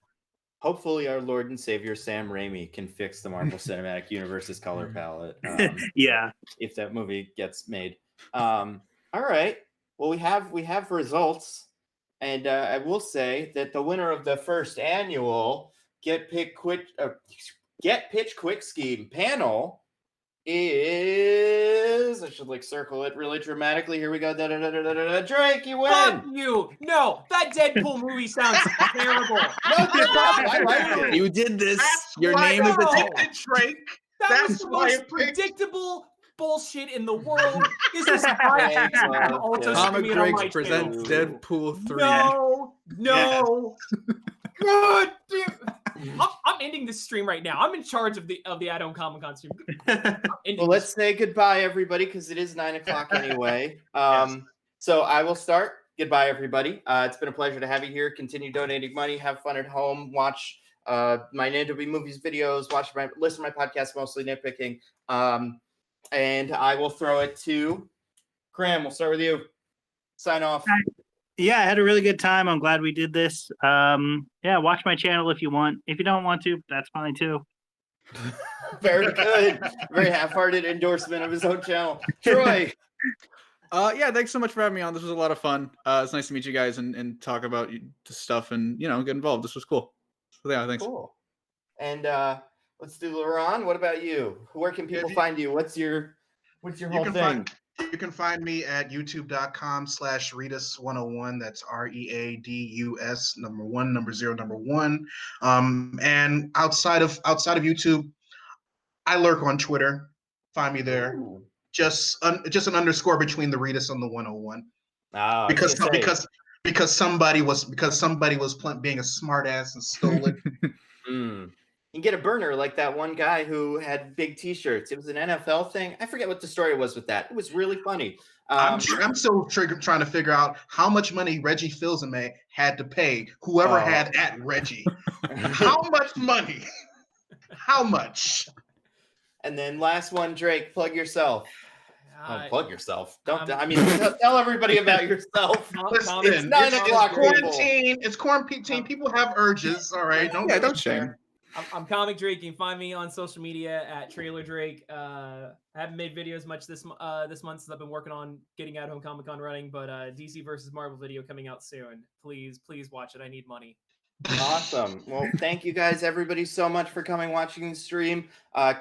Hopefully our Lord and Savior Sam Raimi can fix the Marvel Cinematic Universe's color palette. Yeah. If that movie gets made. All right. Well, we have results, and I will say that the winner of the first annual Get Pitch Quick Scheme panel is, I should circle it really dramatically. Here we go. Drake, you win. Fuck you! No, that Deadpool movie sounds terrible. No, it's not. I liked it. You did this. That's Your why name is No. a It's Drake. That was That's the why most I picked- predictable bullshit in the world. This is Thank my you. also Comic streaming it on my Drakes presents channel. Deadpool 3. No. God damn. I'm ending this stream right now. I'm in charge of the At-Home Comic Con stream. Well, let's say goodbye, everybody, because it is 9:00 anyway. So I will start. Goodbye, everybody. It's been a pleasure to have you here. Continue donating money. Have fun at home. Watch my NandoB Movies videos. Listen to my podcast, Mostly Nitpicking. And I will throw it to Graham. We'll start with you. Sign off. Yeah, I had a really good time. I'm glad we did this. Watch my channel if you want. If you don't want to, that's fine too. Very good. Very half-hearted endorsement of his own channel. Troy. Yeah, thanks so much for having me on. This was a lot of fun. It's nice to meet you guys and talk about the stuff and get involved. This was cool. So yeah, thanks. Cool. And let's do Laurent. What about you? Where can people find you? What's your whole thing? You can find me at youtube.com/Readus101. That's READUS #1 0 1. And outside of YouTube, I lurk on Twitter. Find me there. Ooh. Just an underscore between the Reedus and the 101. Ah, Because somebody was being a smartass and stole it. You can get a burner like that one guy who had big T-shirts. It was an NFL thing. I forget what the story was with that. It was really funny. I'm still trying to figure out how much money Reggie Fils-Aimé had to pay whoever had at Reggie. How much money? How much? And then last one, Drake, plug yourself. Plug yourself. Don't. Tell everybody about yourself. Listen, it's 9 o'clock. Quarantine. It's quarantine. People have urges. All right. Don't shame. I'm Comic Drake. You can find me on social media at Trailer Drake. I haven't made videos much this month since I've been working on getting At Home Comic Con running, but DC versus Marvel video coming out soon. Please watch it. I need money. Awesome. Well, thank you guys, everybody, so much for coming, watching the stream.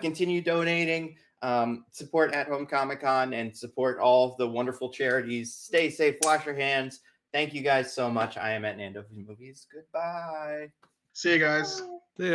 Continue donating. Support At Home Comic Con and support all of the wonderful charities. Stay safe. Wash your hands. Thank you guys so much. I am at Nando Movies. Goodbye. See you guys.